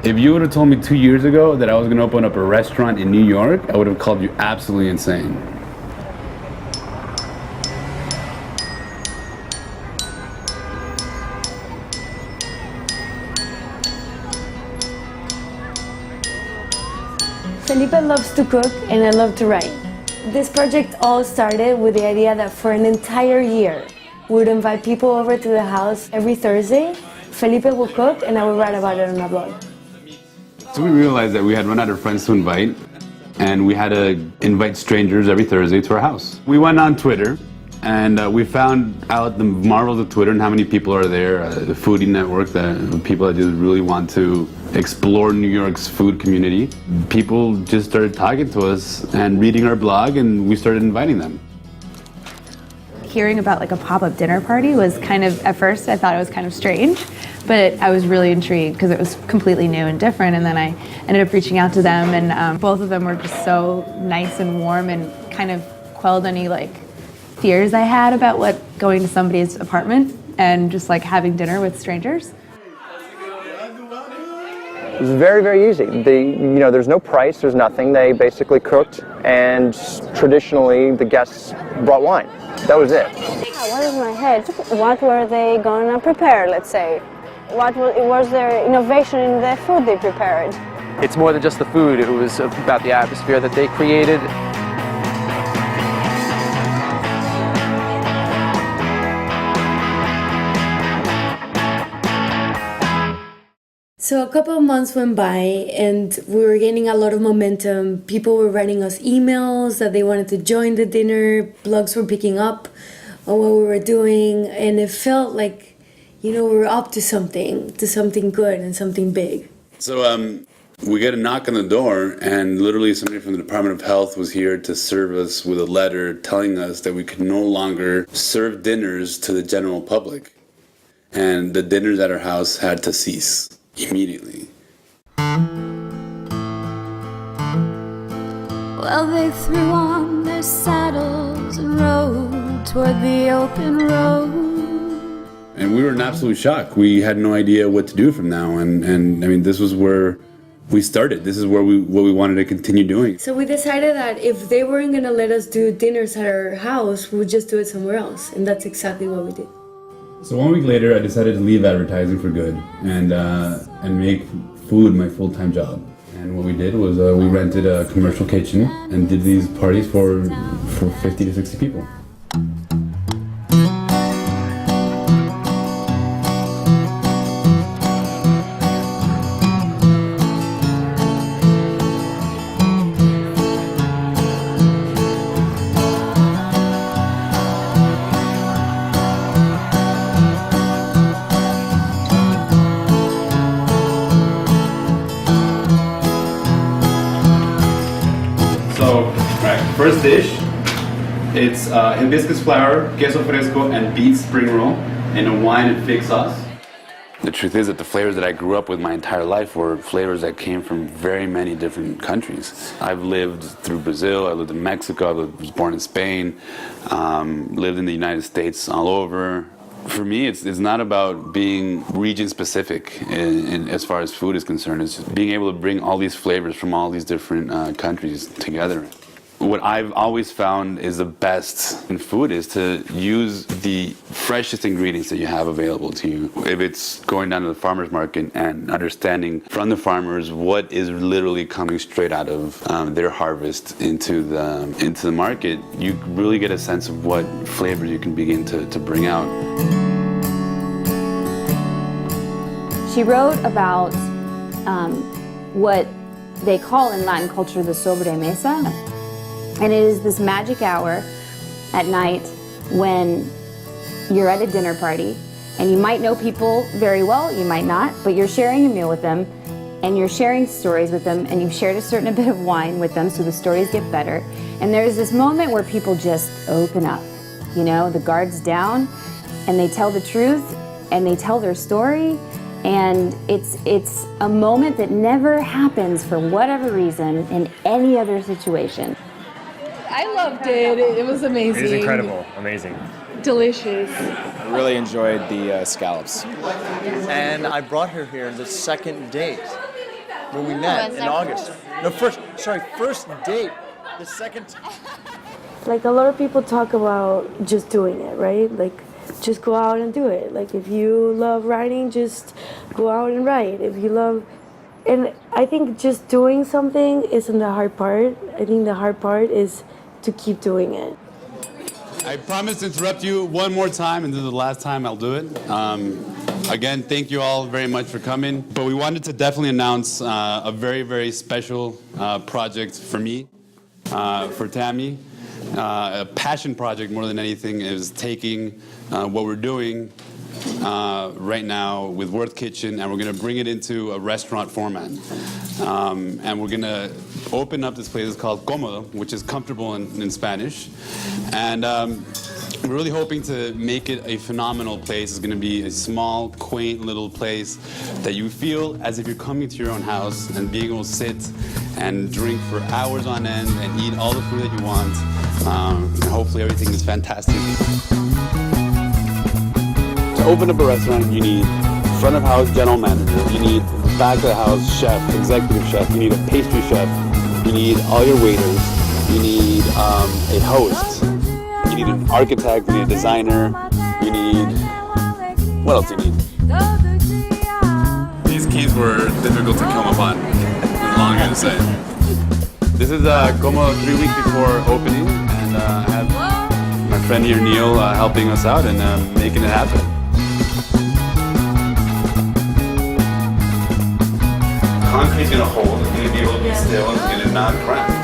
If you would have told me 2 years ago that I was going to open up a restaurant in New York, I would have called you absolutely insane. Felipe loves to cook and I love to write. This project all started with the idea that for an entire year, we would invite people over to the house every Thursday. Felipe will cook and I will write about it on my blog. So we realized that we had run out of friends to invite, and we had to invite strangers every Thursday to our house. We went on Twitter, and we found out the marvels of Twitter and how many people are there, the foodie network, the people that just really want to explore New York's food community. People just started talking to us and reading our blog, and we started inviting them. Hearing about like a pop-up dinner party was kind of, at first I thought it was kind of strange, but I was really intrigued because it was completely new and different, and then I ended up reaching out to them, and both of them were just so nice and warm and kind of quelled any like fears I had about what going to somebody's apartment and just like having dinner with strangers. It was very, very easy. There's no price, there's nothing. They basically cooked, and traditionally the guests brought wine. That was it. What is my head? What were they gonna prepare, let's say? What was their innovation in the food they prepared? It's more than just the food, it was about the atmosphere that they created. So a couple of months went by and we were gaining a lot of momentum. People were writing us emails that they wanted to join the dinner. Blogs were picking up on what we were doing, and it felt like, we were up to something good and something big. So we get a knock on the door, and literally somebody from the Department of Health was here to serve us with a letter telling us that we could no longer serve dinners to the general public, and the dinners at our house had to cease immediately. Well, they threw on their saddles and rode toward the open road. And we were in absolute shock. We had no idea what to do from now, and I mean, this was where we started. This is what we wanted to continue doing. So we decided that if they weren't gonna let us do dinners at our house, we would just do it somewhere else, and that's exactly what we did. So 1 week later, I decided to leave advertising for good and make food my full-time job. And what we did was we rented a commercial kitchen and did these parties for 50 to 60 people. First dish, it's hibiscus flour, queso fresco, and beet spring roll in a wine and fig sauce. The truth is that the flavors that I grew up with my entire life were flavors that came from very many different countries. I've lived through Brazil, I lived in Mexico, I was born in Spain, lived in the United States all over. For me, it's not about being region specific as far as food is concerned. It's being able to bring all these flavors from all these different countries together. What I've always found is the best in food is to use the freshest ingredients that you have available to you. If it's going down to the farmer's market and understanding from the farmers what is literally coming straight out of their harvest into the market, you really get a sense of what flavors you can begin to bring out. She wrote about what they call in Latin culture the sobremesa. And it is this magic hour at night when you're at a dinner party and you might know people very well, you might not, but you're sharing a meal with them and you're sharing stories with them and you've shared a certain bit of wine with them so the stories get better. And there's this moment where people just open up, the guard's down and they tell the truth and they tell their story. And it's a moment that never happens for whatever reason in any other situation. I loved it. It was amazing. It was incredible. Amazing. Delicious. I really enjoyed the scallops. And I brought her here the second date. when we met in August. No, first date. The second time. Like a lot of people talk about just doing it, right? Like just go out and do it. Like if you love writing, just go out and write. If you love, and I think just doing something isn't the hard part. I think the hard part is to keep doing it. I promise to interrupt you one more time, and this is the last time I'll do it. Again, thank you all very much for coming. But we wanted to definitely announce a very, very special project for me, for Tamy. A passion project more than anything is taking what we're doing right now with Worth Kitchen, and we're going to bring it into a restaurant format. And we're going to open up this place. It's called Comodo, which is comfortable in Spanish. And we're really hoping to make it a phenomenal place. It's going to be a small, quaint little place that you feel as if you're coming to your own house and being able to sit and drink for hours on end and eat all the food that you want. And hopefully everything is fantastic. To open up a restaurant, you need front of house general manager, you need back of the house chef, executive chef, you need a pastry chef, you need all your waiters, you need a host, you need an architect, you need a designer, you need, what else do you need? These keys were difficult to come upon, as long as I say. This is Comodo 3 weeks before opening, and I have my friend here, Neil, helping us out and making it happen. Concrete's gonna hold, it's gonna be able to be still, and it's gonna not crack.